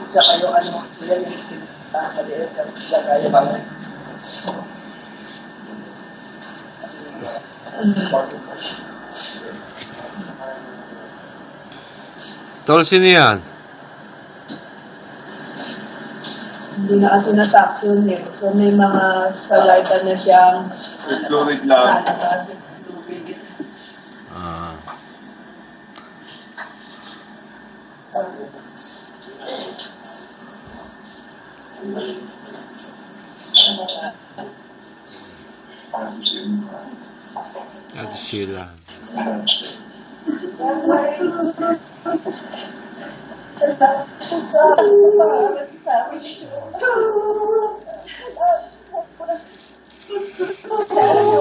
Sa kayo, ano, yan yung pinakaliit, kaya ba yan? Tol, sino yan? Hindi na kasi na-saction eh. So may mga salita na siyang Fluid lang. Ah. Ate Sheila.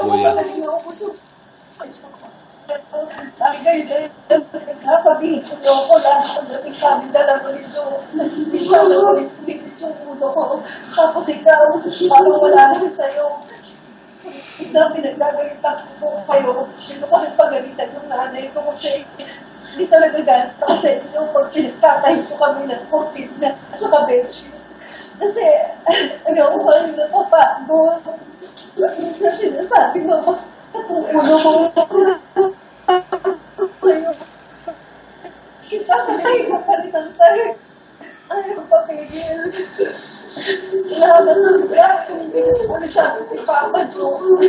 Kuya. Sasabihin ko lang pagdating kami dalawa nito. Hindi siya ulit yung ulo ko. Tapos ikaw, parang wala na sa'yo. Isang pinaggagalitan ko kayo. Hindi ko kasi pagalitan yung nanay ko kasi hindi sa nagagal kasi yung pag pinagkatahit ko kami ng kurtit na at saka bedsheet. Kasi ayaw ko kayo napapagod. Minsan sinasabi mo ako itong ulo mo sa'yo. Kita sa naging mapalitan tayo. Ayaw papigil. Lahat na siya. Hindi ko sabi si Papa Joe.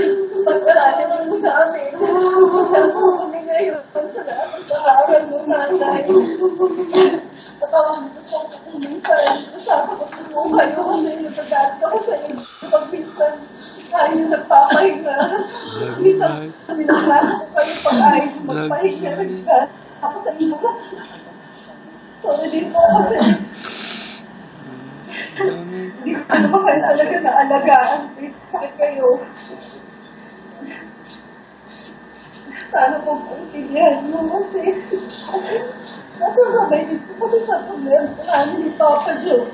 Pagpalanan mo sa amin. Sabi ko kami ngayon. Salamat sa aral mo nanay. Natawag ko kung minsan. Nasasakot mo kayo kasi nagagalit ako sa inyo. Pag minsan tayo nagpapahinga. Minsan minamahal ko kayo pag ayaw magpahinga. Tapos sa inyo ko. Sorry din po kasi hindi ko ba kayo talaga naalagaan. Sakit kayo. Sana po intindihan mo kasi nasasabay dito kasi sa problema namin ni Papa Joe.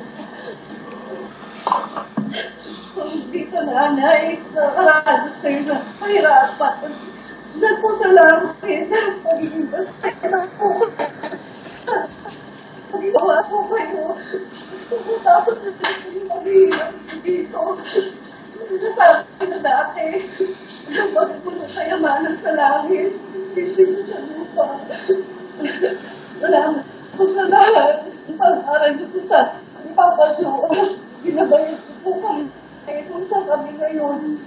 Kung dito nanay, nakakarados kayo na kahirapan. Diyan po sa langit, magiging basta na po. Paginawa po kayo. Tapos mag-iilang dito. Sinasabi na dati. Bakit mo na kayamanan sa langit? Hindi mo sa lupa. Salamat po sa lahat. Pag-aral niyo po sa Papa Joe. Ginabayad ko po kami. Kung saan kami ngayon.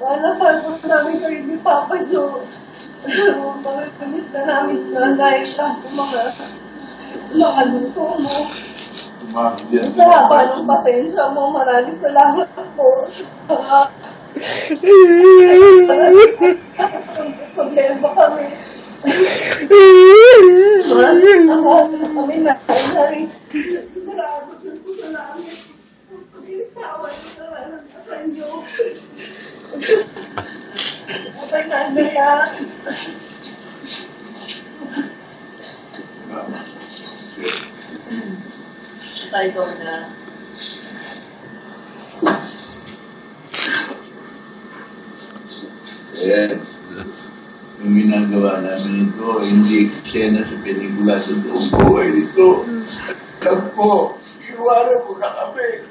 Wala pa po namin kayo ni Papa Joe. Pag-alis ka namin dahil lang po mga luto mo. Sa haba ng pasensya mo, maraming salamat po. Problema kami. Kami na rin. Sigurado po sa langit. Pag-itawan ko na lang sa inyo. Okay na, Andrea. Tayo ko na. Yung ginagawa namin ito, hindi eksena sa pelikula sa buong buhay nito. Alam ko, iwanan mo na kami.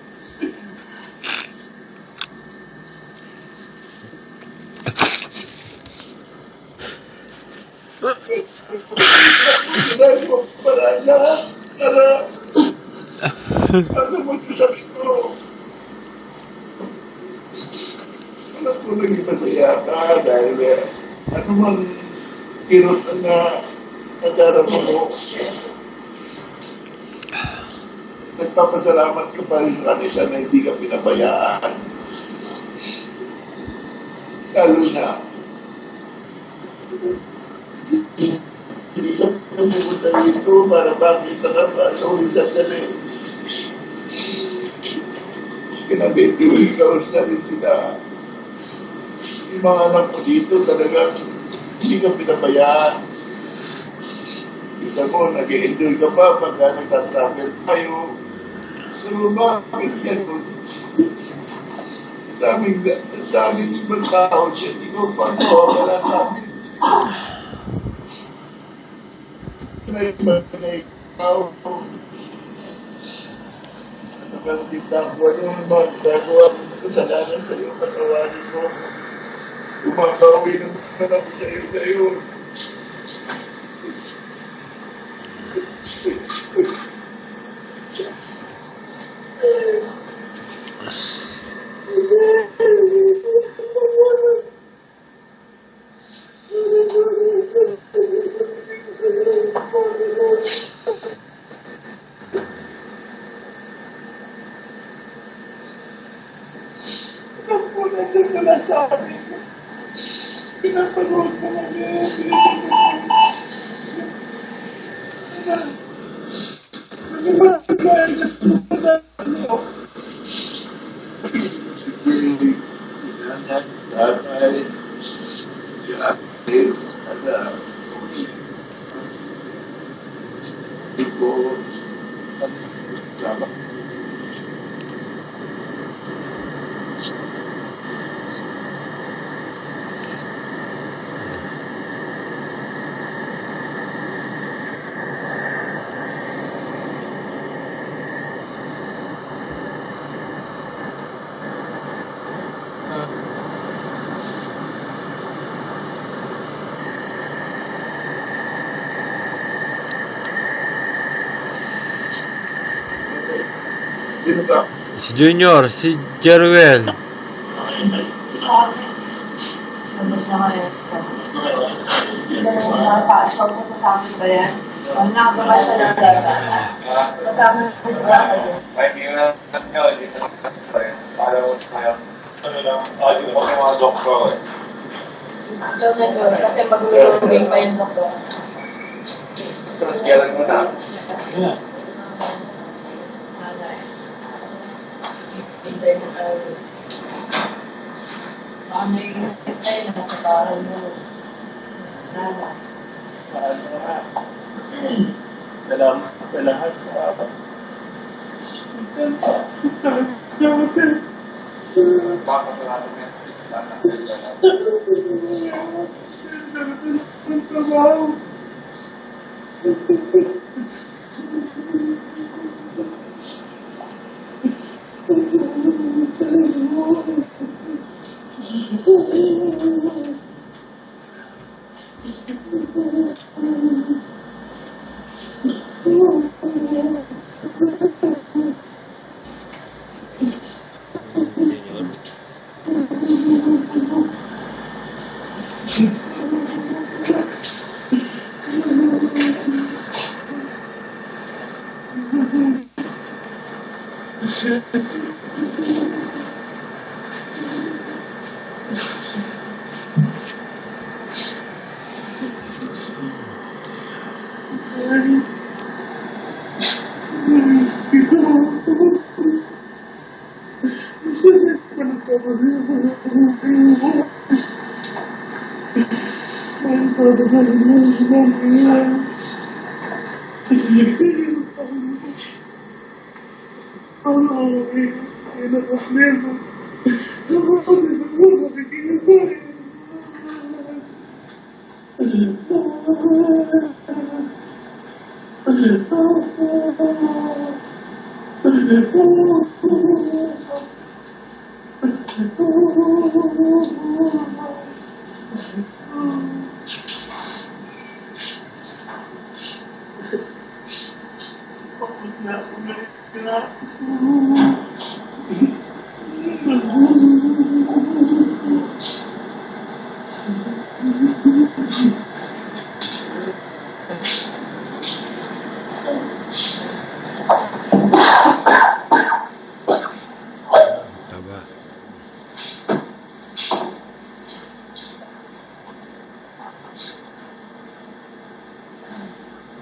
Sinabi ko para ano mo ito sabi ko? Alam ko naging masaya ka dahil ano man kirot na nadarama mo. Nagpapasalamat ka pa rin sa kanila na hindi ka pinabayaan. Lalo na hindi ka pumunta dito para makita ka pa sa ulit sandali. Kinabibiwil ka na rin sila. Yung mga anak mo dito talagang hindi ka pinabayaan. Kita mo, nag-enjoy ka pa pagka nagtatravel tayo. Pero bakit yan? Daming ibang tao dyan. Ikaw pa wala sa amin. May ibang tao. Nakangit na ako. Ano naman, gagawa ko ng kasalanan sa iyo, patawarin mo. Umabawi naman ako sa iyo ngayon. Ako na ito sinasabi ko. Pinapanood ko na niya. Ano ba dahil gusto mo na ano? Tatay. Tatay. Iko. Tama. Sino ka? Si Junior, si Jeruel. Labas na kayo. Hindi na nakapasok sa sasama ba yan? Ang nakagabay sa lalasa. Kasama sa lalasa dyan. Daw na doon, kasi mag-uulogin pa yung doktor. Hintay mo tayo. Paano yung hintay na nasa bahay mo? Nala. Salamat sa lahat. Taba.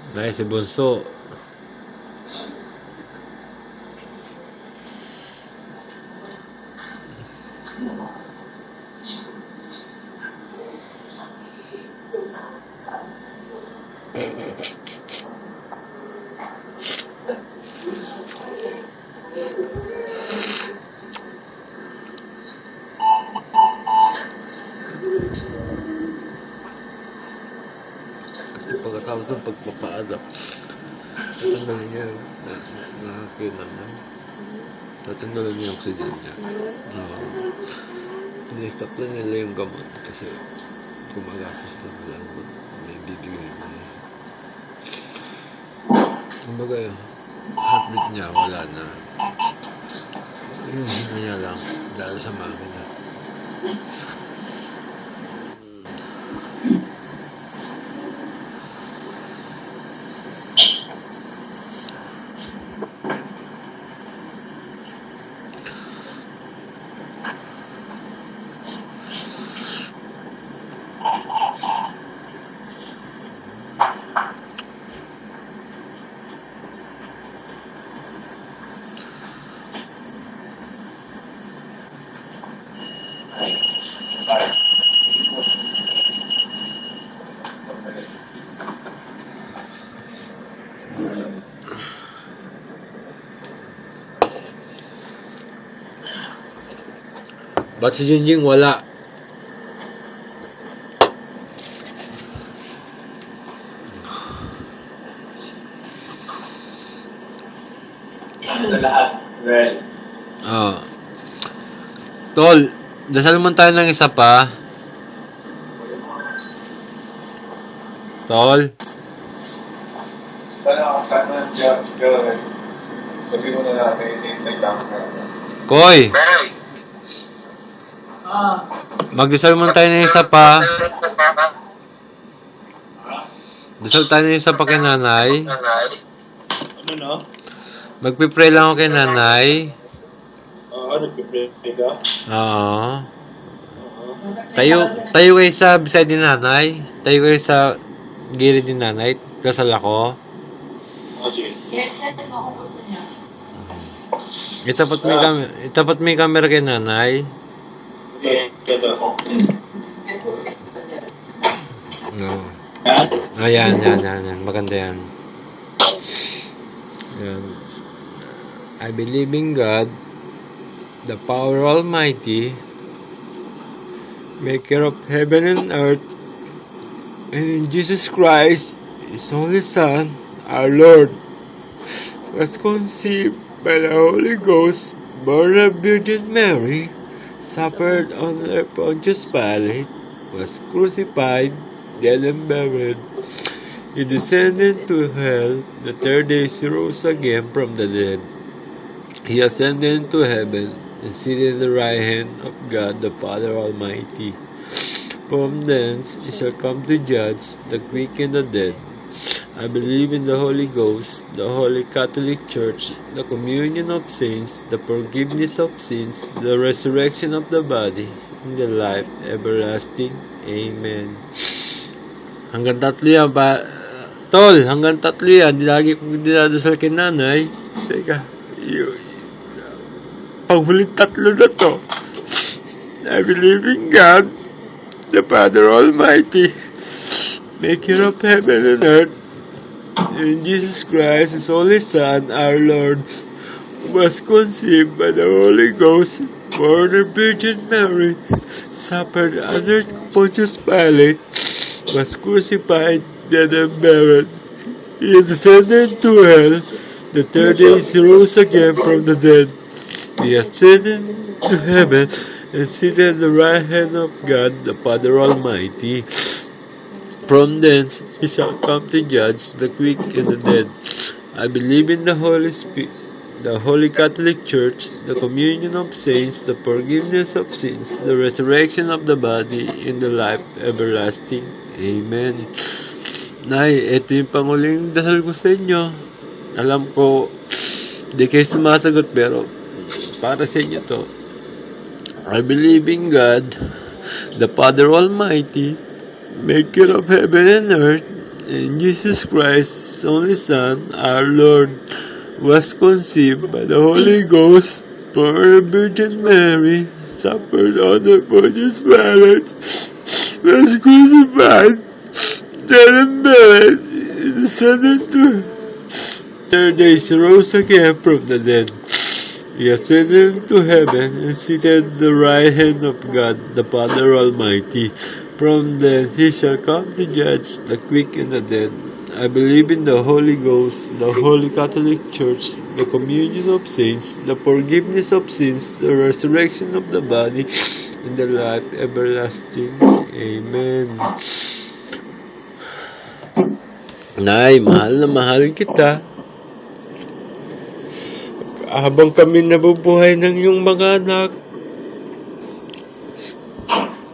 Dahil si Bunso. Kasi pagkatapos ng pagpapaano, tatanggalin niya. Nakakilan na. Tatanggalan niya yung oxygen niya. Ini-stop na nila yung gamot kasi kumagastos na wala naman may bibigay na. Kumbaga yung heartbeat niya wala na. Yung hinga niya lang dahil sa makina. Ba't si Junjing wala? Tol, dasal mo tayo ng isa pa. Tol. Sana sabi mo na natin, hinihintay lang. Koy. Magdasal muna tayo ng isa pa. Dasal tayo ng isa pa kay nanay. Ano no? Magpipray lang ako kay nanay. Oo, nagpipray ka? Oo. Tayo kayo sa beside ni nanay. Tayo kayo sa gilid ni nanay. Kasal ako. Sige. Yes, mo kung gusto niya. Itapat may camera kay nanay. Okay, ito. No. Ayan. Maganda yan. Yan. I believe in God, the power almighty, maker of heaven and earth, and in Jesus Christ, His only Son, our Lord, was conceived by the Holy Ghost, born of Virgin Mary, suffered under Pontius Pilate, was crucified, dead and buried. He descended to hell. The third day he rose again from the dead. He ascended into heaven and seated at the right hand of God the Father Almighty. From thence he shall come to judge the quick and the dead. I believe in the Holy Ghost, the Holy Catholic Church, the communion of saints, the forgiveness of sins, the resurrection of the body, and the life everlasting. Amen. Hanggang tatlo yan pa. Tol, hanggang tatlo yan. Lagi kong dinadasal kay nanay. Teka. Paghuling tatlo na to. I believe in God, the Father Almighty, maker of heaven and earth, and Jesus Christ, His only Son, our Lord, was conceived by the Holy Ghost, born of Virgin Mary, suffered under Pontius Pilate, was crucified, dead and buried. He descended to hell. The third day he rose again from the dead. He ascended to heaven and seated at the right hand of God, the Father Almighty. From thence he shall come to judge the quick and the dead. I believe in the Holy Spirit, the Holy Catholic Church, the communion of saints, the forgiveness of sins, the resurrection of the body, and the life everlasting. Amen. Nay, ito yung panguling dasal ko sa inyo. Alam ko, di kayo sumasagot, pero para sa inyo to. I believe in God, the Father Almighty, maker of heaven and earth, and Jesus Christ, His only Son, our Lord, was conceived by the Holy Ghost, born of Virgin Mary, suffered under Pontius Pilate, was crucified, dead and buried, and descended to third day he rose again from the dead. He ascended to heaven and seated at the right hand of God, the Father Almighty. From thence he shall come to judge the quick and the dead. I believe in the Holy Ghost, the Holy Catholic Church, the communion of saints, the forgiveness of sins, the resurrection of the body, and the life everlasting. Amen. Nay, mahal na mahal kita. Habang kami nabubuhay ng iyong mga anak,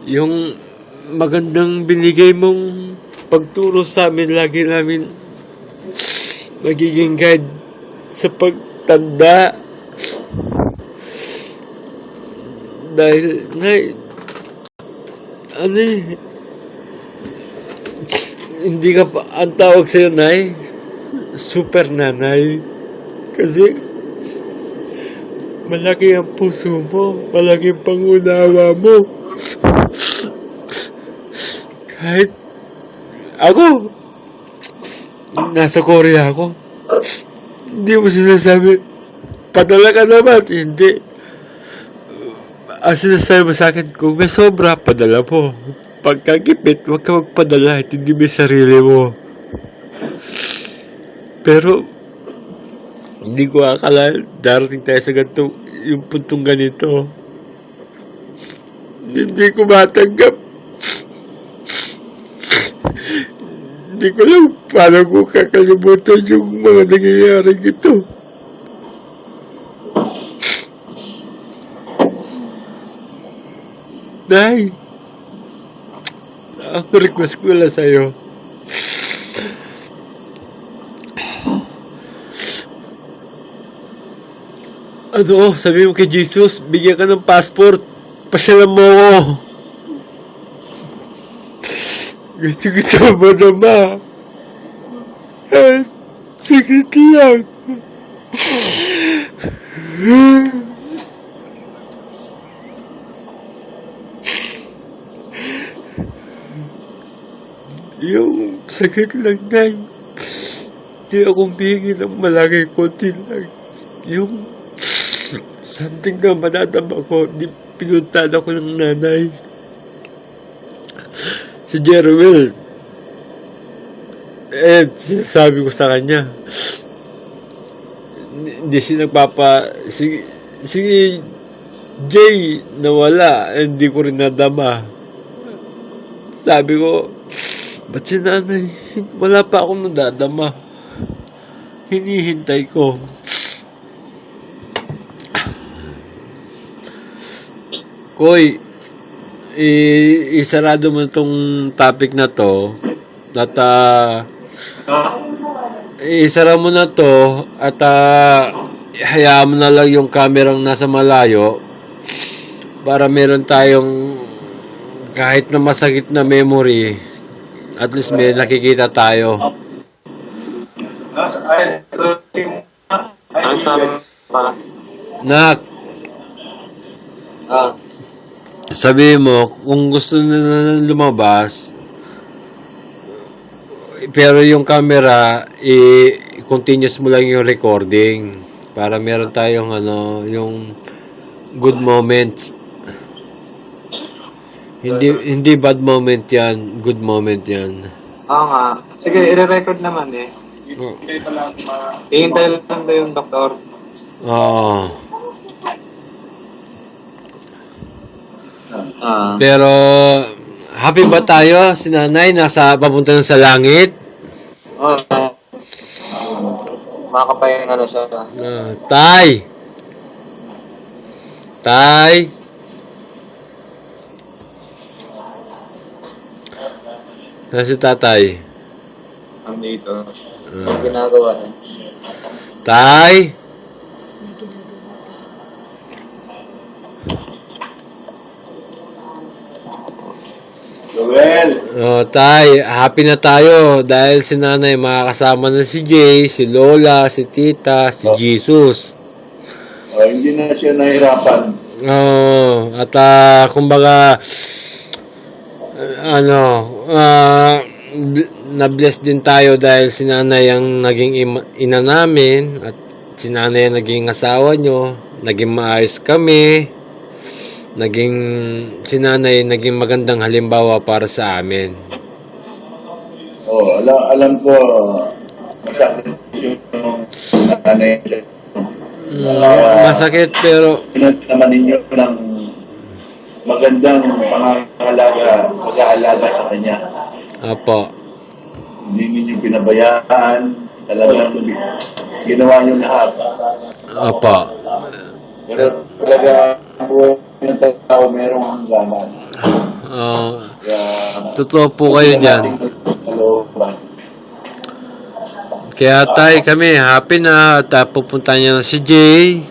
yung magandang binigay mong pagturo sa amin, lagi namin magiging guide sa pagtanda. Dahil, Nay, hindi ka pa, ang tawag sa'yo, Nay, super nanay. Kasi, malaki ang puso mo, malaki ang pangunawa mo. Kahit ako, nasa Korea ako, hindi mo sinasabi, padala ka naman, hindi. Ang sinasabi mo sa akin, kung may sobra, padala mo. Pagkagipit, huwag ka magpadala, hindi mo sarili mo. Pero, hindi ko akala, darating tayo sa ganito, yung puntong ganito. Hindi ko matanggap. Hindi ko lang paano ko kakalimutan yung mga nangyayaring ito. Nay, ako request ko lang sa'yo. Sabi mo kay Jesus, bigyan ka ng passport. Pasyalan mo ako. Gusto kita mo naman. Sikit lang. Yung sakit lang, Nay. Hindi akong bigyan ng malaki, konti lang. Yung something na manatama ko, di pinuntahan ako ng nanay. Si Jeruel. Sinasabi ko sa kanya, hindi siya si Jay nawala, hindi ko rin nadama. Sabi ko, ba't si nanay? Wala pa akong nadadama. Hinihintay ko. Koy, isarado mo itong topic na to. At isara mo na to at hayaan mo na lang yung kamerang nasa malayo para meron tayong kahit na masakit na memory, at least may nakikita tayo. Nak, sabi mo, kung gusto na lumabas, pero yung camera, continuous mo lang yung recording para meron tayong yung good moments. Hindi bad moment yan, good moment yan. Oo nga. Sige, i-record naman eh. Hihintay lang daw yung doktor. Oo. Pero, happy ba tayo? Si nanay, papunta na sa langit? Oo. Makapahinga na siya. Tay! Nasa si tatay? Andito. Ang ginagawa niya. Tay! Joel! Tay, happy na tayo dahil si nanay makakasama na si Jay, si Lola, si Tita, si Jesus. Hindi na siya nahirapan. At kumbaga, na-bless din tayo dahil si nanay ang naging ina namin at si nanay ang naging asawa nyo, naging maayos kami, si nanay naging magandang halimbawa para sa amin. Oo, alam ko, masakit yung nanay siya. Masakit pero Pinag naman ninyo ng magandang pag-aalaga sa kanya. Apo. Hindi ninyo pinabayaan, talagang ginawa niyo lahat. Apo. Pero talaga, ang buhay ng tao merong hangganan. Kaya, Totoo po kayo dyan. kalooban. Kaya tayo kami happy na at pupunta niya na si Jay,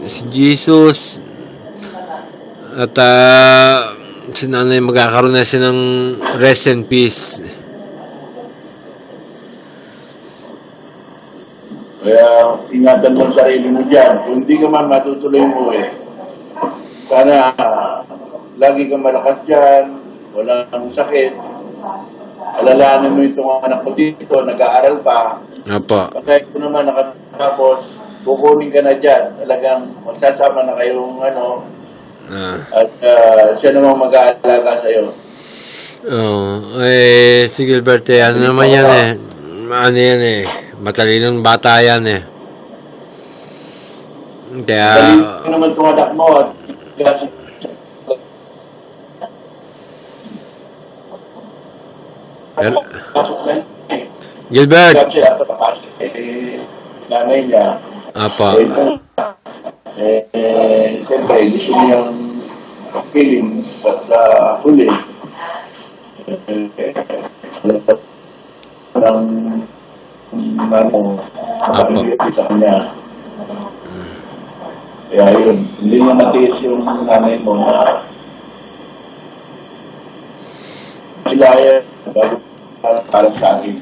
si Jesus, at si nanay magkakaroon na siya ng rest in peace. Kaya ingatan mo ang sarili mo dyan. Kung hindi ka man matutuloy mo sana lagi kang malakas dyan, walang sakit. Alalahanin mo itong anak ko dito, nag-aaral pa. Apo. Kahit ko naman nakatapos, kukunin ka na dyan. Talagang magsasama na kayong at siya namang mag-aalaga sa'yo. Si Gilbert ano naman yan matalinong bata yan Kaya, Dali ko naman itong anak mo at pasok na Gilbert, siya, papasok nanay niya. Apo. Siyempre, gusto niyang feeling sa huli. Parang Apo. sa kanya. Kaya yun, hindi niya matiis yung nanay mo na silaya para sa akin.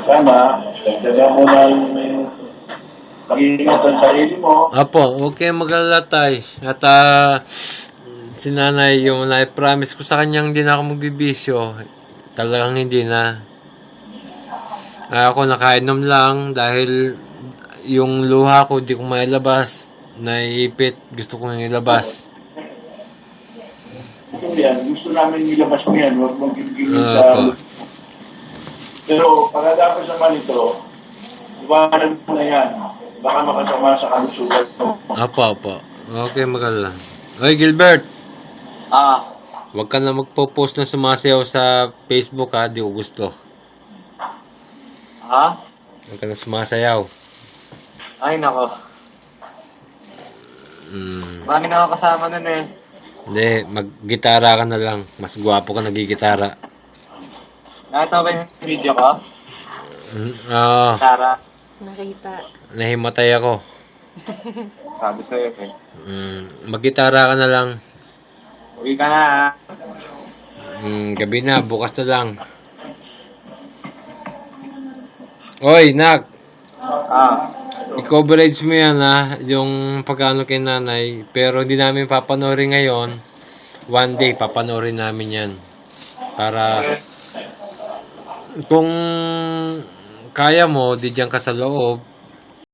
Sana, dagdagan mo na yung pag-iingat ang sarili mo. Apo, okay mag-alala tayo. At si nanay, yung na-promise ko sa kanyang hindi na ako magbibisyo, talagang hindi na. Ako nakainom lang dahil yung luha ko di ko mailabas. Naiipit, gusto kong ilabas. Yan, gusto namin nilabas mo yan, huwag mong gigilin Apo. sa... Pero pagkatapos naman ito, iwanan mo na yan. Baka makasama sa kalusugan mo. Apo. Okay, mag-alala. Oy, Gilbert, wag ka na magpo-post na sumasayaw sa Facebook ha, di ko gusto. Wag ka na sumasayaw. Ay, nako. Marami na ako kasama nun Hindi, mag-gitara ka na lang. Mas gwapo ka nagigitara. Nakita ba yung video ko? Tara. Nakita. Nahimatay ako. Sabi sa'yo Mag-gitara ka na lang. Uwi ka na Gabi na, bukas na lang. Oy, Nak! I-coverage mo yan ha, yung pagkano kay nanay. Pero hindi namin papanoorin ngayon. One day, papanoorin namin yan. Para kung kaya mo, di dyan ka sa loob,